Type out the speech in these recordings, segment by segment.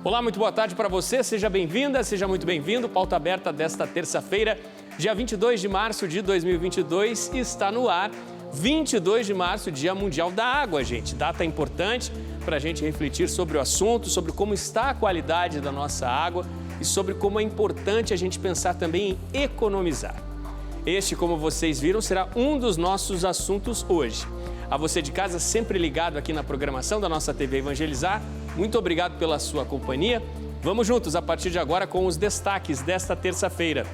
Olá, muito boa tarde para você, seja bem-vinda, seja muito bem-vindo. Pauta aberta desta terça-feira, dia 22 de março de 2022, está no ar. 22 de março, Dia Mundial da Água, gente. Data importante para a gente refletir sobre o assunto, sobre como está a qualidade da nossa água e sobre como é importante a gente pensar também em economizar. Este, como vocês viram, será um dos nossos assuntos hoje. A você de casa, sempre ligado aqui na programação da nossa TV Evangelizar, muito obrigado pela sua companhia. Vamos juntos a partir de agora com os destaques desta terça-feira.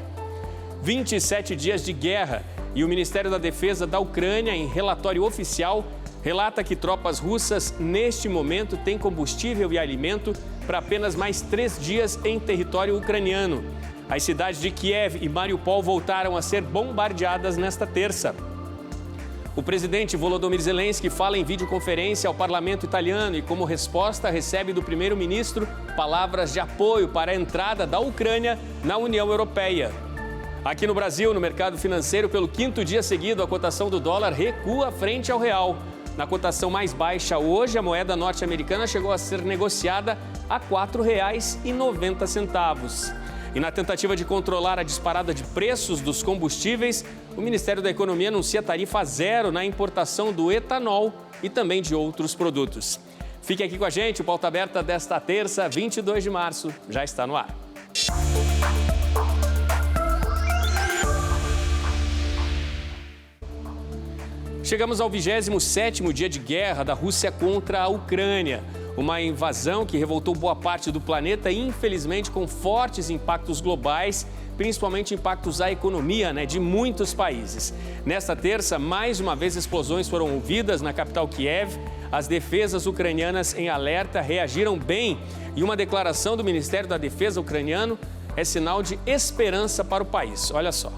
27 dias de guerra e o Ministério da Defesa da Ucrânia, em relatório oficial, relata que tropas russas, neste momento, têm combustível e alimento para apenas mais 3 dias em território ucraniano. As cidades de Kiev e Mariupol voltaram a ser bombardeadas nesta terça. O presidente Volodymyr Zelensky fala em videoconferência ao parlamento italiano e, como resposta, recebe do primeiro-ministro palavras de apoio para a entrada da Ucrânia na União Europeia. Aqui no Brasil, no mercado financeiro, pelo 5º dia seguido, a cotação do dólar recua frente ao real. Na cotação mais baixa hoje, a moeda norte-americana chegou a ser negociada a R$ 4,90. E na tentativa de controlar a disparada de preços dos combustíveis, o Ministério da Economia anuncia tarifa zero na importação do etanol e também de outros produtos. Fique aqui com a gente, o Pauta Aberta desta terça, 22 de março, já está no ar. Chegamos ao 27º dia de guerra da Rússia contra a Ucrânia. Uma invasão que revoltou boa parte do planeta e, infelizmente, com fortes impactos globais, principalmente impactos à economia, de muitos países. Nesta terça, mais uma vez, explosões foram ouvidas na capital Kiev. As defesas ucranianas em alerta reagiram bem e uma declaração do Ministério da Defesa ucraniano é sinal de esperança para o país. Olha só.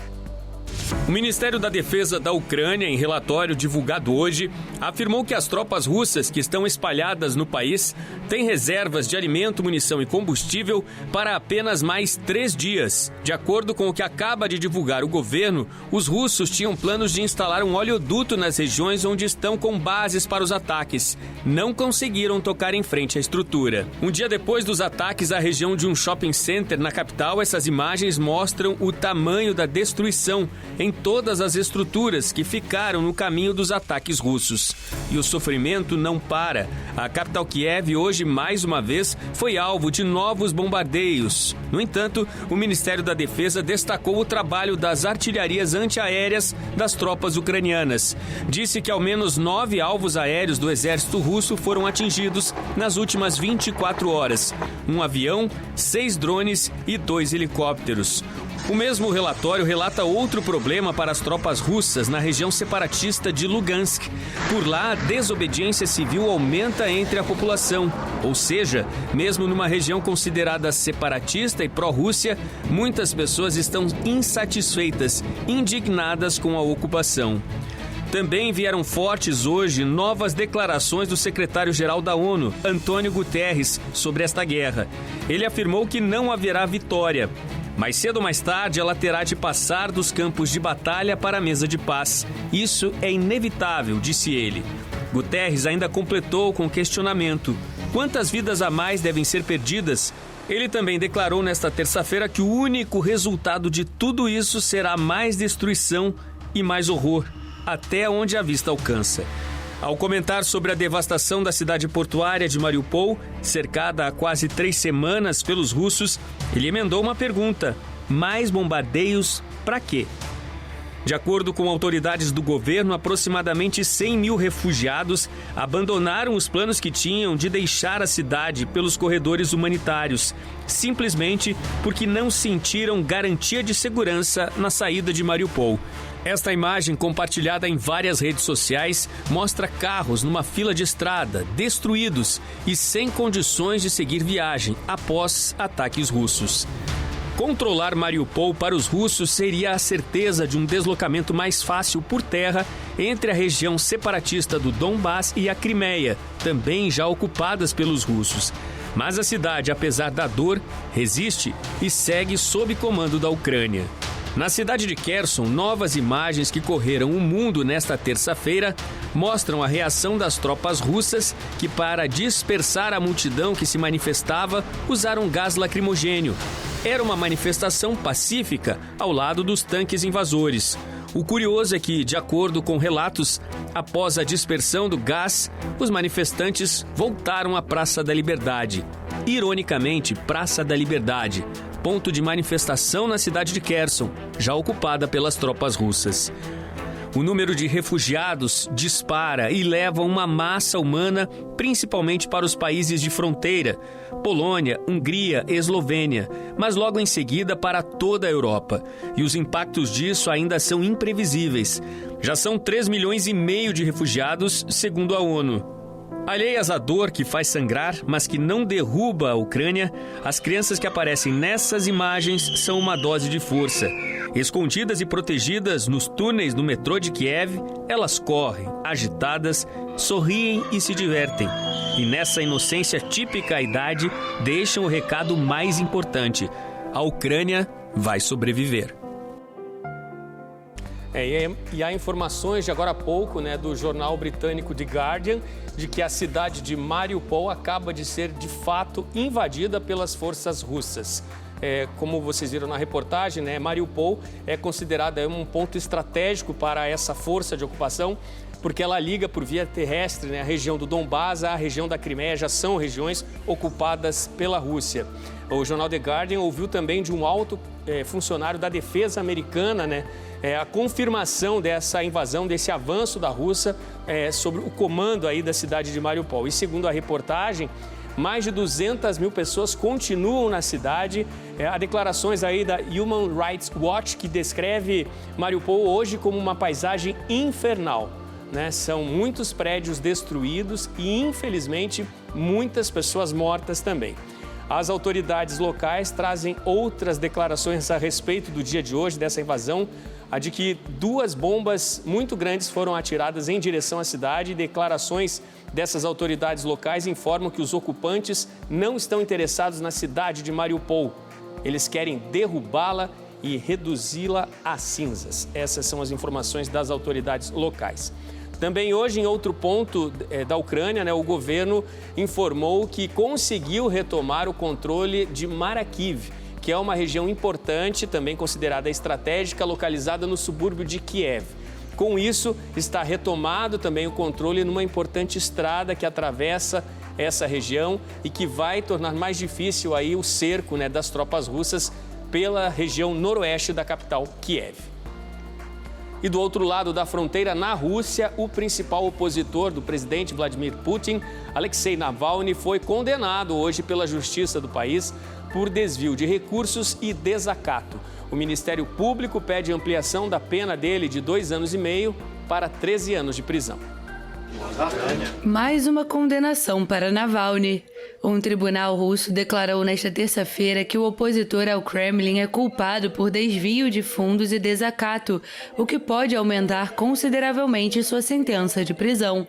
O Ministério da Defesa da Ucrânia, em relatório divulgado hoje, afirmou que as tropas russas que estão espalhadas no país têm reservas de alimento, munição e combustível para apenas mais 3 dias. De acordo com o que acaba de divulgar o governo, os russos tinham planos de instalar um oleoduto nas regiões onde estão com bases para os ataques. Não conseguiram tocar em frente à estrutura. Um dia depois dos ataques à região de um shopping center na capital, essas imagens mostram o tamanho da destruição em todas as estruturas que ficaram no caminho dos ataques russos. E o sofrimento não para. A capital Kiev hoje, mais uma vez, foi alvo de novos bombardeios. No entanto, o Ministério da Defesa destacou o trabalho das artilharias antiaéreas das tropas ucranianas. Disse que ao menos 9 alvos aéreos do exército russo foram atingidos nas últimas 24 horas. Um avião, 6 drones e 2 helicópteros. O mesmo relatório relata outro problema para as tropas russas na região separatista de Lugansk. Por lá, a desobediência civil aumenta entre a população. Ou seja, mesmo numa região considerada separatista e pró-Rússia, muitas pessoas estão insatisfeitas, indignadas com a ocupação. Também vieram fortes hoje novas declarações do secretário-geral da ONU, Antônio Guterres, sobre esta guerra. Ele afirmou que não haverá vitória. Mais cedo ou mais tarde, ela terá de passar dos campos de batalha para a mesa de paz. Isso é inevitável, disse ele. Guterres ainda completou com questionamento: quantas vidas a mais devem ser perdidas? Ele também declarou nesta terça-feira que o único resultado de tudo isso será mais destruição e mais horror, até onde a vista alcança. Ao comentar sobre a devastação da cidade portuária de Mariupol, cercada há quase 3 semanas pelos russos, ele emendou uma pergunta: mais bombardeios para quê? De acordo com autoridades do governo, aproximadamente 100 mil refugiados abandonaram os planos que tinham de deixar a cidade pelos corredores humanitários, simplesmente porque não sentiram garantia de segurança na saída de Mariupol. Esta imagem, compartilhada em várias redes sociais, mostra carros numa fila de estrada, destruídos e sem condições de seguir viagem após ataques russos. Controlar Mariupol para os russos seria a certeza de um deslocamento mais fácil por terra entre a região separatista do Donbass e a Crimeia, também já ocupadas pelos russos. Mas a cidade, apesar da dor, resiste e segue sob comando da Ucrânia. Na cidade de Kherson, novas imagens que correram o mundo nesta terça-feira mostram a reação das tropas russas que, para dispersar a multidão que se manifestava, usaram gás lacrimogênio. Era uma manifestação pacífica ao lado dos tanques invasores. O curioso é que, de acordo com relatos, após a dispersão do gás, os manifestantes voltaram à Praça da Liberdade. Ironicamente, Praça da Liberdade, ponto de manifestação na cidade de Kherson, já ocupada pelas tropas russas. O número de refugiados dispara e leva uma massa humana, principalmente para os países de fronteira, Polônia, Hungria, Eslovênia, mas logo em seguida para toda a Europa. E os impactos disso ainda são imprevisíveis. Já são 3,5 milhões de refugiados, segundo a ONU. Alheias à dor que faz sangrar, mas que não derruba a Ucrânia, as crianças que aparecem nessas imagens são uma dose de força. Escondidas e protegidas nos túneis do metrô de Kiev, elas correm, agitadas, sorriem e se divertem. E nessa inocência típica à idade, deixam o recado mais importante: a Ucrânia vai sobreviver. E há informações de agora há pouco, do jornal britânico The Guardian, de que a cidade de Mariupol acaba de ser, de fato, invadida pelas forças russas. Como vocês viram na reportagem, Mariupol é considerada um ponto estratégico para essa força de ocupação, porque ela liga por via terrestre a região do Donbás à região da Crimeia, já são regiões ocupadas pela Rússia. O jornal The Guardian ouviu também de um alto funcionário da defesa americana, a confirmação dessa invasão, desse avanço da Rússia sobre o comando aí da cidade de Mariupol. E segundo a reportagem, mais de 200 mil pessoas continuam na cidade. Há declarações aí da Human Rights Watch que descreve Mariupol hoje como uma paisagem infernal. São muitos prédios destruídos e, infelizmente, muitas pessoas mortas também. As autoridades locais trazem outras declarações a respeito do dia de hoje, dessa invasão, a de que 2 bombas muito grandes foram atiradas em direção à cidade e declarações dessas autoridades locais informam que os ocupantes não estão interessados na cidade de Mariupol. Eles querem derrubá-la e reduzi-la a cinzas. Essas são as informações das autoridades locais. Também hoje, em outro ponto da Ucrânia, o governo informou que conseguiu retomar o controle de Marakivka, que é uma região importante, também considerada estratégica, localizada no subúrbio de Kiev. Com isso, está retomado também o controle numa importante estrada que atravessa essa região e que vai tornar mais difícil aí o cerco das tropas russas pela região noroeste da capital, Kiev. E do outro lado da fronteira, na Rússia, o principal opositor do presidente Vladimir Putin, Alexei Navalny, foi condenado hoje pela justiça do país por desvio de recursos e desacato. O Ministério Público pede ampliação da pena dele de 2,5 anos para 13 anos de prisão. Mais uma condenação para Navalny. Um tribunal russo declarou nesta terça-feira que o opositor ao Kremlin é culpado por desvio de fundos e desacato, o que pode aumentar consideravelmente sua sentença de prisão.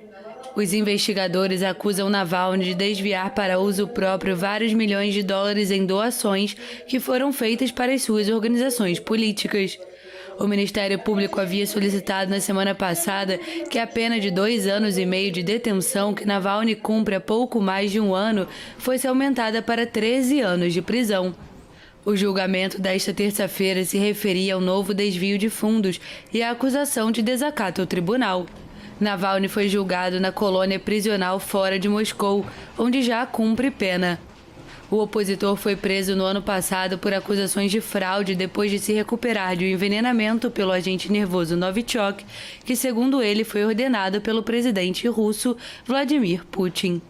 Os investigadores acusam Navalny de desviar para uso próprio vários milhões de dólares em doações que foram feitas para as suas organizações políticas. O Ministério Público havia solicitado na semana passada que a pena de 2,5 anos de detenção que Navalny cumpre há pouco mais de 1 ano fosse aumentada para 13 anos de prisão. O julgamento desta terça-feira se referia ao novo desvio de fundos e à acusação de desacato ao tribunal. Navalny foi julgado na colônia prisional fora de Moscou, onde já cumpre pena. O opositor foi preso no ano passado por acusações de fraude depois de se recuperar de um envenenamento pelo agente nervoso Novichok, que, segundo ele, foi ordenado pelo presidente russo Vladimir Putin.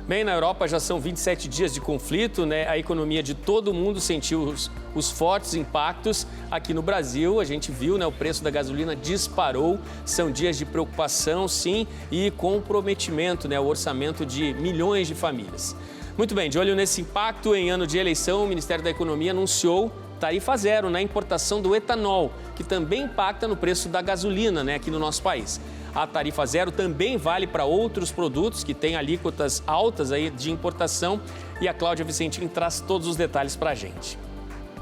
Bem, na Europa já são 27 dias de conflito, A economia de todo mundo sentiu os fortes impactos. Aqui no Brasil, a gente viu, o preço da gasolina disparou. São dias de preocupação, sim, e comprometimento, o orçamento de milhões de famílias. Muito bem, de olho nesse impacto, em ano de eleição, o Ministério da Economia anunciou tarifa zero na importação do etanol, que também impacta no preço da gasolina, aqui no nosso país. A tarifa zero também vale para outros produtos que têm alíquotas altas aí de importação e a Cláudia Vicentim traz todos os detalhes para a gente.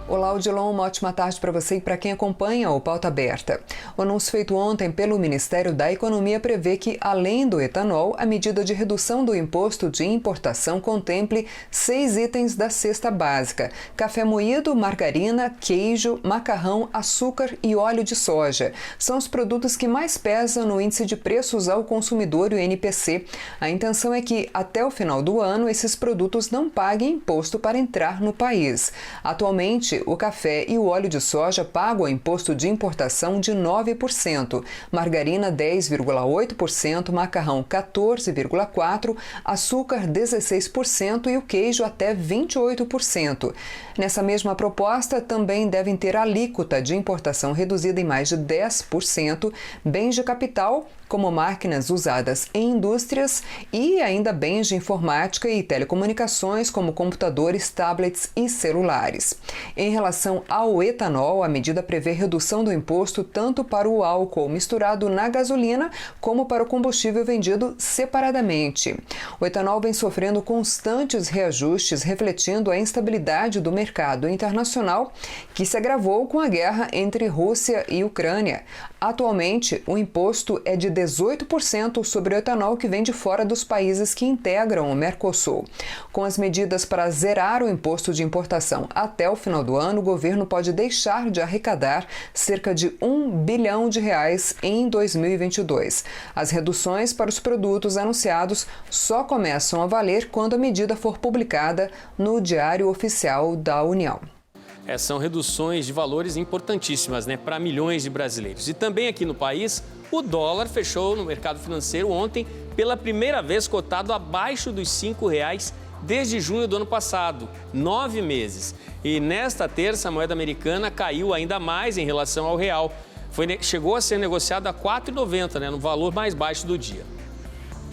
Olá, Odilon, uma ótima tarde para você e para quem acompanha o Pauta Aberta. O anúncio feito ontem pelo Ministério da Economia prevê que, além do etanol, a medida de redução do imposto de importação contemple 6 itens da cesta básica: café moído, margarina, queijo, macarrão, açúcar e óleo de soja. São os produtos que mais pesam no índice de preços ao consumidor, o INPC. A intenção é que, até o final do ano, esses produtos não paguem imposto para entrar no país. Atualmente, o café e o óleo de soja pagam imposto de importação de 9%, margarina 10,8%, macarrão 14,4%, açúcar 16% e o queijo até 28%. Nessa mesma proposta, também devem ter alíquota de importação reduzida em mais de 10%, bens de capital, como máquinas usadas em indústrias, e ainda bens de informática e telecomunicações, como computadores, tablets e celulares. Em relação ao etanol, a medida prevê redução do imposto tanto para o álcool misturado na gasolina como para o combustível vendido separadamente. O etanol vem sofrendo constantes reajustes, refletindo a instabilidade do mercado internacional, que se agravou com a guerra entre Rússia e Ucrânia. Atualmente, o imposto é de 18% sobre o etanol que vem de fora dos países que integram o Mercosul. Com as medidas para zerar o imposto de importação até o final do ano, o governo pode deixar de arrecadar cerca de R$1 bilhão em 2022. As reduções para os produtos anunciados só começam a valer quando a medida for publicada no Diário Oficial da União. São reduções de valores importantíssimas, para milhões de brasileiros. E também aqui no país, o dólar fechou no mercado financeiro ontem pela primeira vez cotado abaixo dos R$5 desde junho do ano passado, 9 meses. E nesta terça, a moeda americana caiu ainda mais em relação ao real. Chegou a ser negociado a R$ 4,90, no valor mais baixo do dia.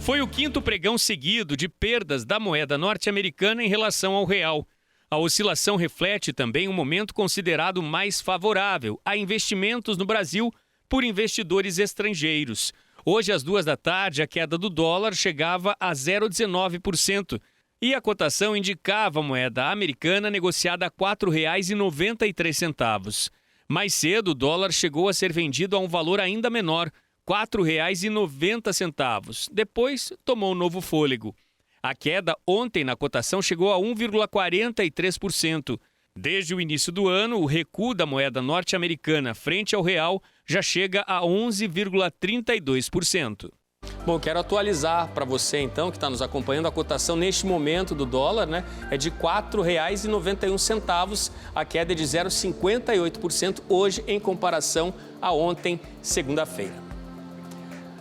Foi o 5º pregão seguido de perdas da moeda norte-americana em relação ao real. A oscilação reflete também um momento considerado mais favorável a investimentos no Brasil por investidores estrangeiros. Hoje, às 2h, a queda do dólar chegava a 0,19% e a cotação indicava a moeda americana negociada a R$ 4,93. Mais cedo, o dólar chegou a ser vendido a um valor ainda menor, R$ 4,90. Depois, tomou um novo fôlego. A queda ontem na cotação chegou a 1,43%. Desde o início do ano, o recuo da moeda norte-americana frente ao real já chega a 11,32%. Bom, quero atualizar para você, então, que está nos acompanhando, a cotação neste momento do dólar, é de R$ 4,91, a queda é de 0,58% hoje em comparação a ontem, segunda-feira.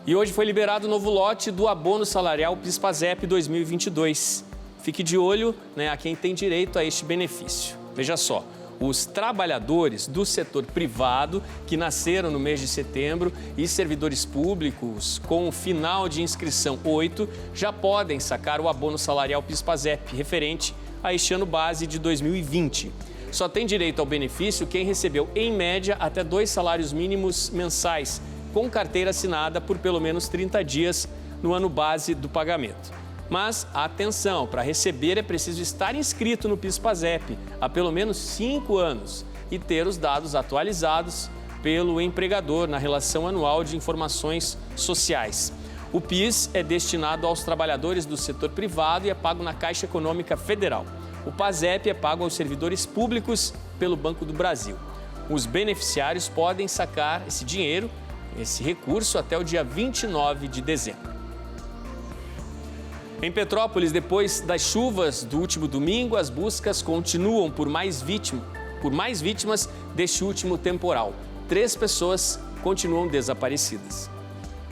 E hoje foi liberado o novo lote do abono salarial PIS/PASEP 2022. Fique de olho, a quem tem direito a este benefício. Veja só, os trabalhadores do setor privado que nasceram no mês de setembro e servidores públicos com final de inscrição 8 já podem sacar o abono salarial PIS/PASEP referente a este ano base de 2020. Só tem direito ao benefício quem recebeu, em média, até 2 salários mínimos mensais, com carteira assinada por pelo menos 30 dias no ano base do pagamento. Mas, atenção, para receber é preciso estar inscrito no PIS/PASEP há pelo menos 5 anos e ter os dados atualizados pelo empregador na relação anual de informações sociais. O PIS é destinado aos trabalhadores do setor privado e é pago na Caixa Econômica Federal. O PASEP é pago aos servidores públicos pelo Banco do Brasil. Os beneficiários podem sacar esse dinheiro, esse recurso, até o dia 29 de dezembro. Em Petrópolis, depois das chuvas do último domingo, as buscas continuam por mais vítimas deste último temporal. 3 pessoas continuam desaparecidas.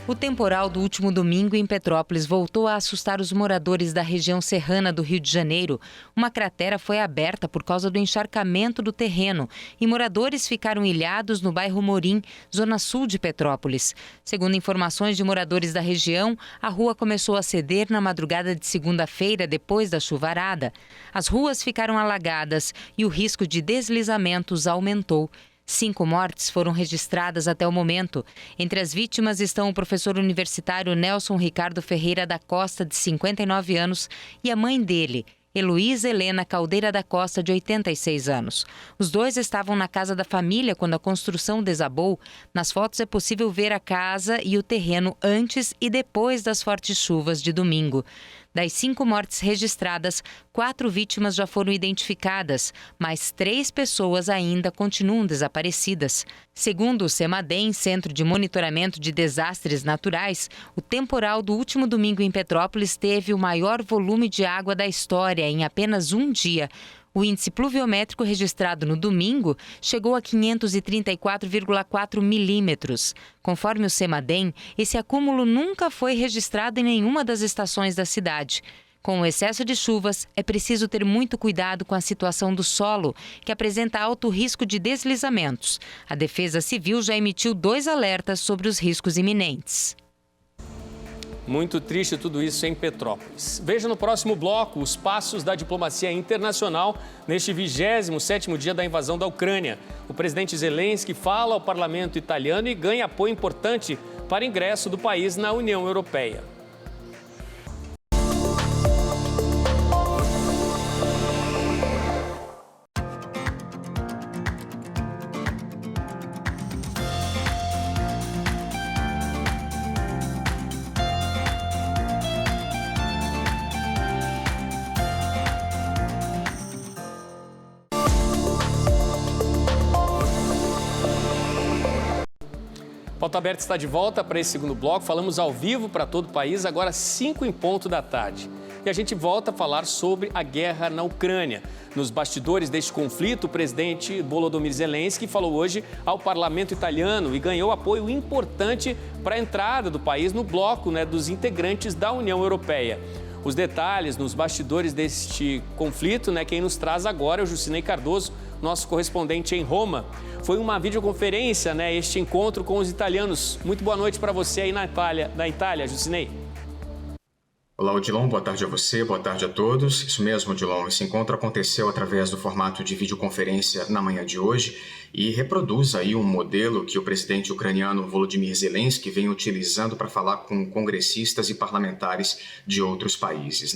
O temporal do último domingo em Petrópolis voltou a assustar os moradores da região serrana do Rio de Janeiro. Uma cratera foi aberta por causa do encharcamento do terreno e moradores ficaram ilhados no bairro Morim, zona sul de Petrópolis. Segundo informações de moradores da região, a rua começou a ceder na madrugada de segunda-feira, depois da chuvarada. As ruas ficaram alagadas e o risco de deslizamentos aumentou. 5 mortes foram registradas até o momento. Entre as vítimas estão o professor universitário Nelson Ricardo Ferreira da Costa, de 59 anos, e a mãe dele, Heloísa Helena Caldeira da Costa, de 86 anos. Os dois estavam na casa da família quando a construção desabou. Nas fotos é possível ver a casa e o terreno antes e depois das fortes chuvas de domingo. Das 5 mortes registradas, 4 vítimas já foram identificadas, mas 3 pessoas ainda continuam desaparecidas. Segundo o CEMADEM, Centro de Monitoramento de Desastres Naturais, o temporal do último domingo em Petrópolis teve o maior volume de água da história em apenas um dia. O índice pluviométrico registrado no domingo chegou a 534,4 milímetros. Conforme o CEMADEM, esse acúmulo nunca foi registrado em nenhuma das estações da cidade. Com o excesso de chuvas, é preciso ter muito cuidado com a situação do solo, que apresenta alto risco de deslizamentos. A Defesa Civil já emitiu 2 alertas sobre os riscos iminentes. Muito triste tudo isso em Petrópolis. Veja no próximo bloco os passos da diplomacia internacional neste 27º dia da invasão da Ucrânia. O presidente Zelensky fala ao parlamento italiano e ganha apoio importante para ingresso do país na União Europeia. Pauta Aberta está de volta para esse segundo bloco. Falamos ao vivo para todo o país, agora 5 em ponto da tarde. E a gente volta a falar sobre a guerra na Ucrânia. Nos bastidores deste conflito, o presidente Volodymyr Zelensky falou hoje ao parlamento italiano e ganhou apoio importante para a entrada do país no bloco dos integrantes da União Europeia. Os detalhes nos bastidores deste conflito, quem nos traz agora é o Jusinei Cardoso, nosso correspondente em Roma. Foi uma videoconferência, este encontro com os italianos. Muito boa noite para você aí na Itália, Jusinei. Olá, Odilon. Boa tarde a você, boa tarde a todos. Isso mesmo, Odilon. Esse encontro aconteceu através do formato de videoconferência na manhã de hoje e reproduz aí um modelo que o presidente ucraniano Volodymyr Zelensky vem utilizando para falar com congressistas e parlamentares de outros países,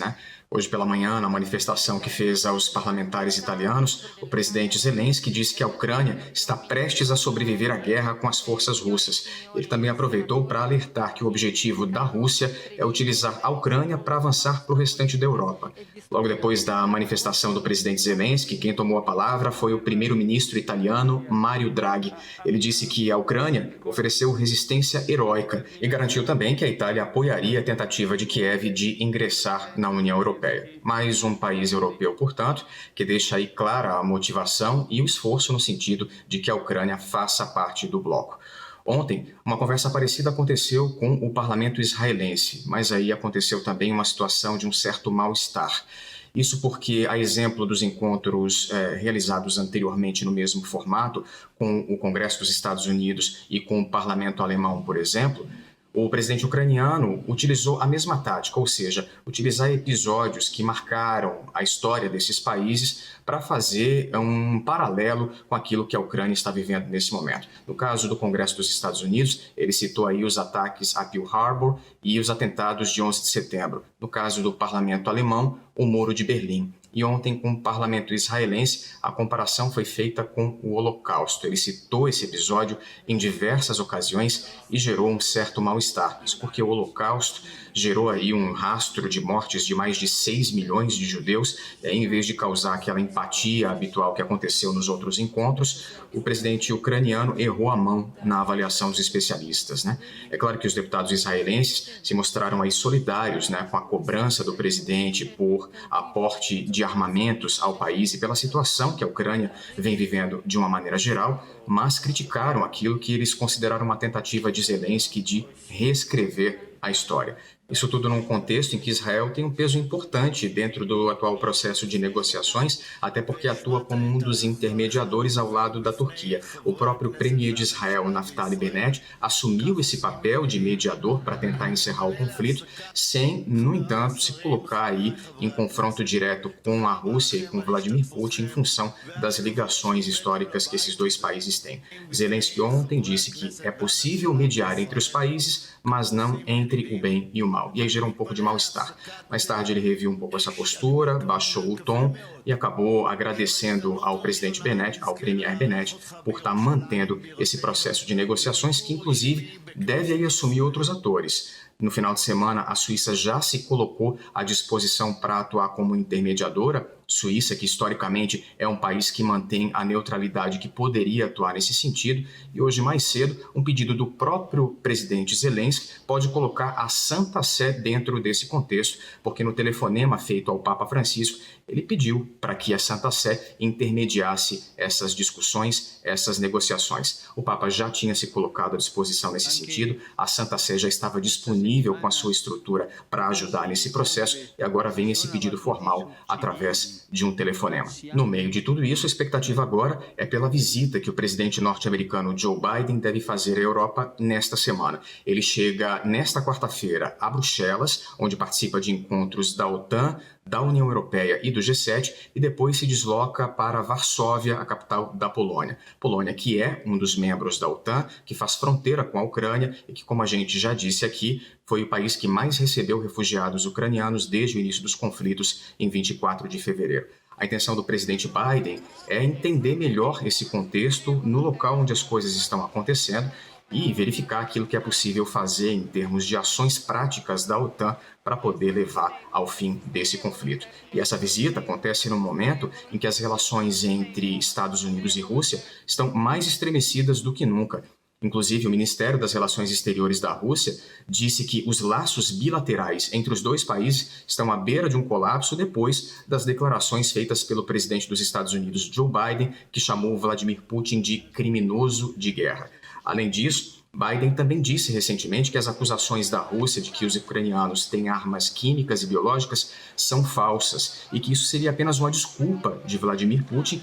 Hoje pela manhã, na manifestação que fez aos parlamentares italianos, o presidente Zelensky disse que a Ucrânia está prestes a sobreviver à guerra com as forças russas. Ele também aproveitou para alertar que o objetivo da Rússia é utilizar a Ucrânia para avançar para o restante da Europa. Logo depois da manifestação do presidente Zelensky, quem tomou a palavra foi o primeiro-ministro italiano Mario Draghi. Ele disse que a Ucrânia ofereceu resistência heróica e garantiu também que a Itália apoiaria a tentativa de Kiev de ingressar na União Europeia. Mais um país europeu, portanto, que deixa aí clara a motivação e o esforço no sentido de que a Ucrânia faça parte do bloco. Ontem, uma conversa parecida aconteceu com o parlamento israelense, mas aí aconteceu também uma situação de um certo mal-estar. Isso porque, a exemplo dos encontros realizados anteriormente no mesmo formato, com o Congresso dos Estados Unidos e com o parlamento alemão, por exemplo, o presidente ucraniano utilizou a mesma tática, ou seja, utilizar episódios que marcaram a história desses países para fazer um paralelo com aquilo que a Ucrânia está vivendo nesse momento. No caso do Congresso dos Estados Unidos, ele citou aí os ataques a Pearl Harbor e os atentados de 11 de setembro. No caso do parlamento alemão, o Muro de Berlim. E ontem, com o parlamento israelense, a comparação foi feita com o Holocausto. Ele citou esse episódio em diversas ocasiões e gerou um certo mal-estar. Isso porque o Holocausto gerou aí um rastro de mortes de mais de 6 milhões de judeus. E aí, em vez de causar aquela empatia habitual que aconteceu nos outros encontros, o presidente ucraniano errou a mão na avaliação dos especialistas, É claro que os deputados israelenses se mostraram aí solidários, com a cobrança do presidente por aporte de armamentos ao país e pela situação que a Ucrânia vem vivendo de uma maneira geral, mas criticaram aquilo que eles consideraram uma tentativa de Zelensky de reescrever a história. Isso tudo num contexto em que Israel tem um peso importante dentro do atual processo de negociações, até porque atua como um dos intermediadores ao lado da Turquia. O próprio premier de Israel, Naftali Bennett, assumiu esse papel de mediador para tentar encerrar o conflito, sem, no entanto, se colocar aí em confronto direto com a Rússia e com Vladimir Putin em função das ligações históricas que esses dois países têm. Zelensky ontem disse que é possível mediar entre os países, mas não entre o bem e o mal. informal. E aí gerou um pouco de mal-estar. Mais tarde ele reviu um pouco essa postura, baixou o tom e acabou agradecendo ao presidente Bennett, ao premier Bennett, por estar mantendo esse processo de negociações que, inclusive, deve aí assumir outros atores. No final de semana, a Suíça já se colocou à disposição para atuar como intermediadora. Suíça, que historicamente é um país que mantém a neutralidade, que poderia atuar nesse sentido. E hoje, mais cedo, um pedido do próprio presidente Zelensky pode colocar a Santa Sé dentro desse contexto, porque no telefonema feito ao Papa Francisco, ele pediu para que a Santa Sé intermediasse essas discussões, essas negociações. O Papa já tinha se colocado à disposição nesse sentido, a Santa Sé já estava disponível com a sua estrutura para ajudar nesse processo e agora vem esse pedido formal através de um telefonema. No meio de tudo isso, a expectativa agora é pela visita que o presidente norte-americano Joe Biden deve fazer à Europa nesta semana. Ele chega nesta quarta-feira a Bruxelas, onde participa de encontros da OTAN, da União Europeia e do G7, e depois se desloca para Varsóvia, a capital da Polônia. Polônia, que é um dos membros da OTAN, que faz fronteira com a Ucrânia e que, como a gente já disse aqui, foi o país que mais recebeu refugiados ucranianos desde o início dos conflitos em 24 de fevereiro. A intenção do presidente Biden é entender melhor esse contexto no local onde as coisas estão acontecendo e verificar aquilo que é possível fazer em termos de ações práticas da OTAN para poder levar ao fim desse conflito. E essa visita acontece no momento em que as relações entre Estados Unidos e Rússia estão mais estremecidas do que nunca. Inclusive, o Ministério das Relações Exteriores da Rússia disse que os laços bilaterais entre os dois países estão à beira de um colapso depois das declarações feitas pelo presidente dos Estados Unidos, Joe Biden, que chamou Vladimir Putin de criminoso de guerra. Além disso, Biden também disse recentemente que as acusações da Rússia de que os ucranianos têm armas químicas e biológicas são falsas e que isso seria apenas uma desculpa de Vladimir Putin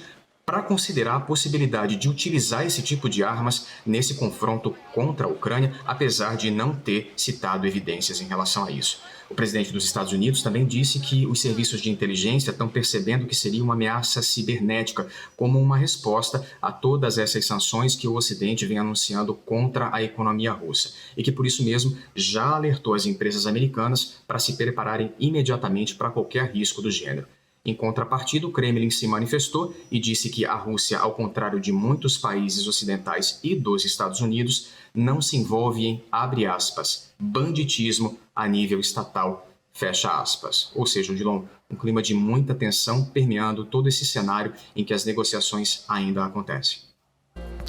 para considerar a possibilidade de utilizar esse tipo de armas nesse confronto contra a Ucrânia, apesar de não ter citado evidências em relação a isso. O presidente dos Estados Unidos também disse que os serviços de inteligência estão percebendo que seria uma ameaça cibernética, como uma resposta a todas essas sanções que o Ocidente vem anunciando contra a economia russa, e que por isso mesmo já alertou as empresas americanas para se prepararem imediatamente para qualquer risco do gênero. Em contrapartida, o Kremlin se manifestou e disse que a Rússia, ao contrário de muitos países ocidentais e dos Estados Unidos, não se envolve em, abre aspas, banditismo a nível estatal, fecha aspas. Ou seja, Odilon, um clima de muita tensão permeando todo esse cenário em que as negociações ainda acontecem.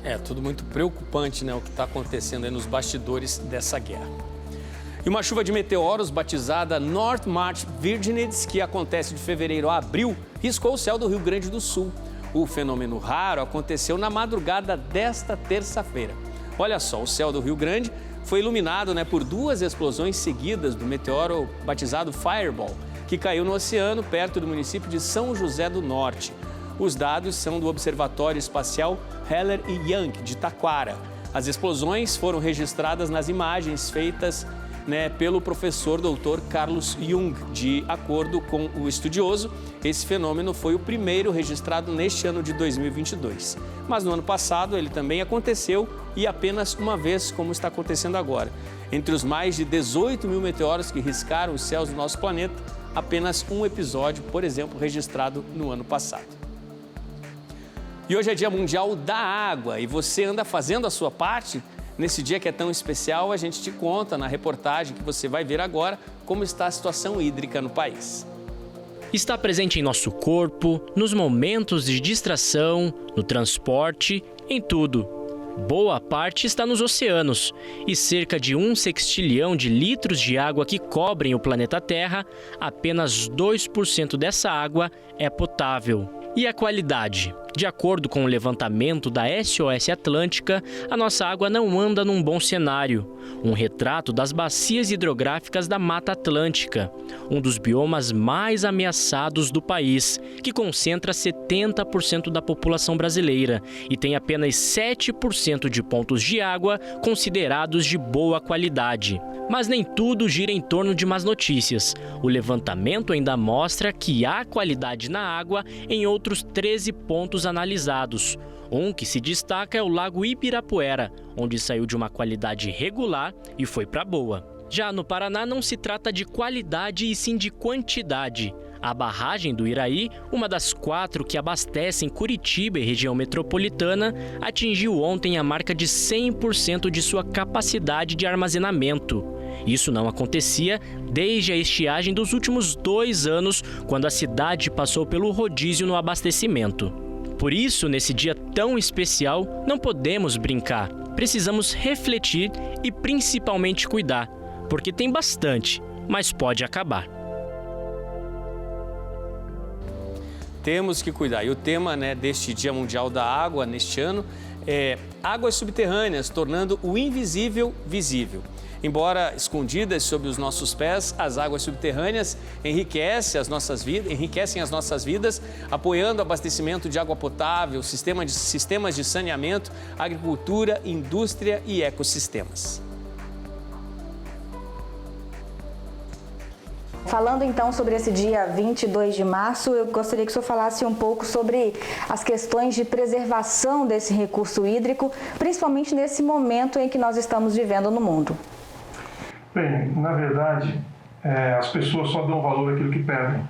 É, tudo muito preocupante, né, o que está acontecendo aí nos bastidores dessa guerra. E uma chuva de meteoros batizada North March Virginids, que acontece de fevereiro a abril, riscou o céu do Rio Grande do Sul. O fenômeno raro aconteceu na madrugada desta terça-feira. Olha só, o céu do Rio Grande foi iluminado, por duas explosões seguidas do meteoro batizado Fireball, que caiu no oceano perto do município de São José do Norte. Os dados são do Observatório Espacial Heller e Young, de Taquara. As explosões foram registradas nas imagens feitas pelo professor Dr. Carlos Jung. De acordo com o estudioso, esse fenômeno foi o primeiro registrado neste ano de 2022. Mas no ano passado ele também aconteceu e apenas uma vez, como está acontecendo agora. Entre os mais de 18 mil meteoros que riscaram os céus do nosso planeta, apenas um episódio, por exemplo, registrado no ano passado. E hoje é Dia Mundial da Água e você anda fazendo a sua parte? Nesse dia que é tão especial, a gente te conta na reportagem que você vai ver agora como está a situação hídrica no país. Está presente em nosso corpo, nos momentos de distração, no transporte, em tudo. Boa parte está nos oceanos e cerca de 1 sextilhão de litros de água que cobrem o planeta Terra, apenas 2% dessa água é potável. E a qualidade? De acordo com o levantamento da SOS Atlântica, a nossa água não anda num bom cenário. Um retrato das bacias hidrográficas da Mata Atlântica, um dos biomas mais ameaçados do país, que concentra 70% da população brasileira e tem apenas 7% de pontos de água considerados de boa qualidade. Mas nem tudo gira em torno de más notícias. O levantamento ainda mostra que há qualidade na água em outros 13 pontos analisados. Um que se destaca é o Lago Ibirapuera, onde saiu de uma qualidade regular e foi para boa. Já no Paraná, não se trata de qualidade e sim de quantidade. A barragem do Iraí, uma das 4 que abastecem Curitiba e região metropolitana, atingiu ontem a marca de 100% de sua capacidade de armazenamento. Isso não acontecia desde a estiagem dos últimos 2 anos, quando a cidade passou pelo rodízio no abastecimento. Por isso, nesse dia tão especial, não podemos brincar. Precisamos refletir e principalmente cuidar, porque tem bastante, mas pode acabar. Temos que cuidar. E o tema, deste Dia Mundial da Água, neste ano, é águas subterrâneas, tornando o invisível visível. Embora escondidas sob os nossos pés, as águas subterrâneas enriquecem as nossas vidas, apoiando o abastecimento de água potável, sistemas de saneamento, agricultura, indústria e ecossistemas. Falando então sobre esse dia 22 de março, eu gostaria que o senhor falasse um pouco sobre as questões de preservação desse recurso hídrico, principalmente nesse momento em que nós estamos vivendo no mundo. Bem, na verdade, as pessoas só dão valor àquilo que perdem.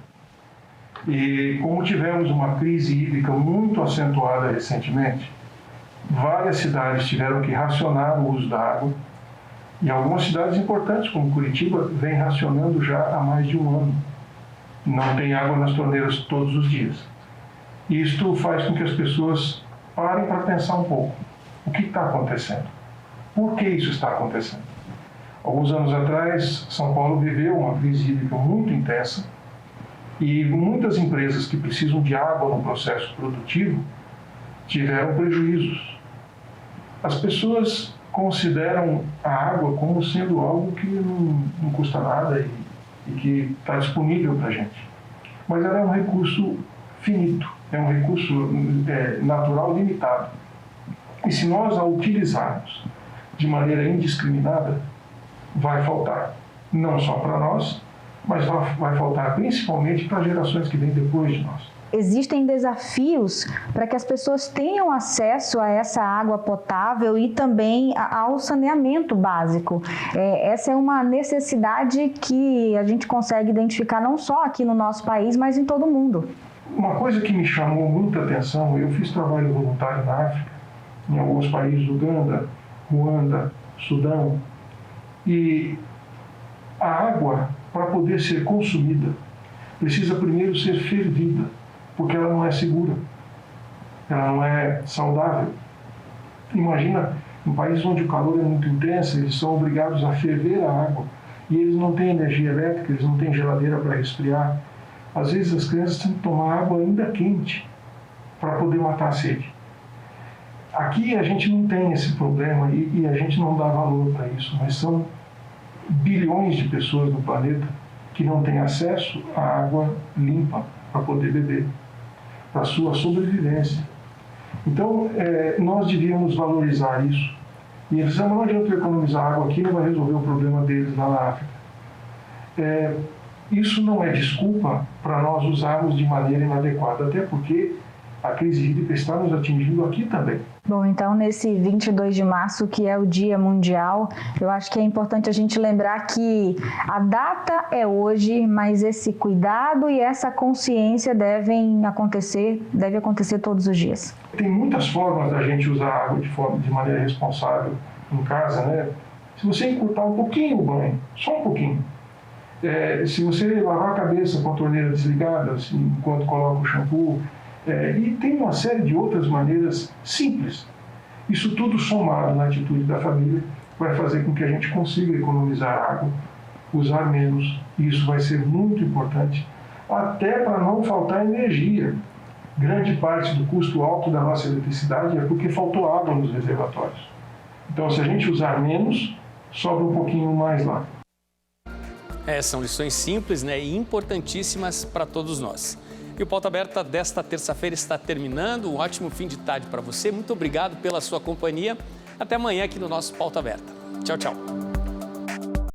E como tivemos uma crise hídrica muito acentuada recentemente, várias cidades tiveram que racionar o uso da água. E algumas cidades importantes, como Curitiba, vem racionando já há mais de um ano. Não tem água nas torneiras todos os dias. Isto faz com que as pessoas parem para pensar um pouco. O que está acontecendo? Por que isso está acontecendo? Alguns anos atrás, São Paulo viveu uma crise hídrica muito intensa e muitas empresas que precisam de água no processo produtivo tiveram prejuízos. As pessoas consideram a água como sendo algo que não custa nada e que está disponível para a gente. Mas ela é um recurso finito, é um recurso natural limitado. E se nós a utilizarmos de maneira indiscriminada, vai faltar, não só para nós, mas vai faltar principalmente para as gerações que vêm depois de nós. Existem desafios para que as pessoas tenham acesso a essa água potável e também ao saneamento básico. Essa é uma necessidade que a gente consegue identificar não só aqui no nosso país, mas em todo o mundo. Uma coisa que me chamou muita atenção, eu fiz trabalho voluntário na África, em alguns países, Uganda, Ruanda, Sudão, e a água, para poder ser consumida, precisa primeiro ser fervida, porque ela não é segura, ela não é saudável. Imagina, em países onde o calor é muito intenso, eles são obrigados a ferver a água, e eles não têm energia elétrica, eles não têm geladeira para resfriar. Às vezes as crianças têm que tomar água ainda quente para poder matar a sede. Aqui a gente não tem esse problema e a gente não dá valor para isso, mas são bilhões de pessoas no planeta que não têm acesso à água limpa para poder beber, para a sua sobrevivência. Então, nós devíamos valorizar isso. E eles não adianta economizar água aqui, não vai resolver o problema deles lá na África. Isso não é desculpa para nós usarmos de maneira inadequada, até porque a crise hídrica está nos atingindo aqui também. Bom, então nesse 22 de março, que é o Dia Mundial, eu acho que é importante a gente lembrar que a data é hoje, mas esse cuidado e essa consciência deve acontecer todos os dias. Tem muitas formas da gente usar a água de maneira responsável em casa, né? Se você encurtar um pouquinho o banho, só um pouquinho. Se você lavar a cabeça com a torneira desligada, assim, enquanto coloca o shampoo, e tem uma série de outras maneiras simples. Isso tudo somado na atitude da família vai fazer com que a gente consiga economizar água, usar menos, e isso vai ser muito importante, até para não faltar energia. Grande parte do custo alto da nossa eletricidade é porque faltou água nos reservatórios. Então, se a gente usar menos, sobra um pouquinho mais lá. São lições simples, e importantíssimas para todos nós. E o Pauta Aberta desta terça-feira está terminando. Um ótimo fim de tarde para você. Muito obrigado pela sua companhia. Até amanhã aqui no nosso Pauta Aberta. Tchau, tchau.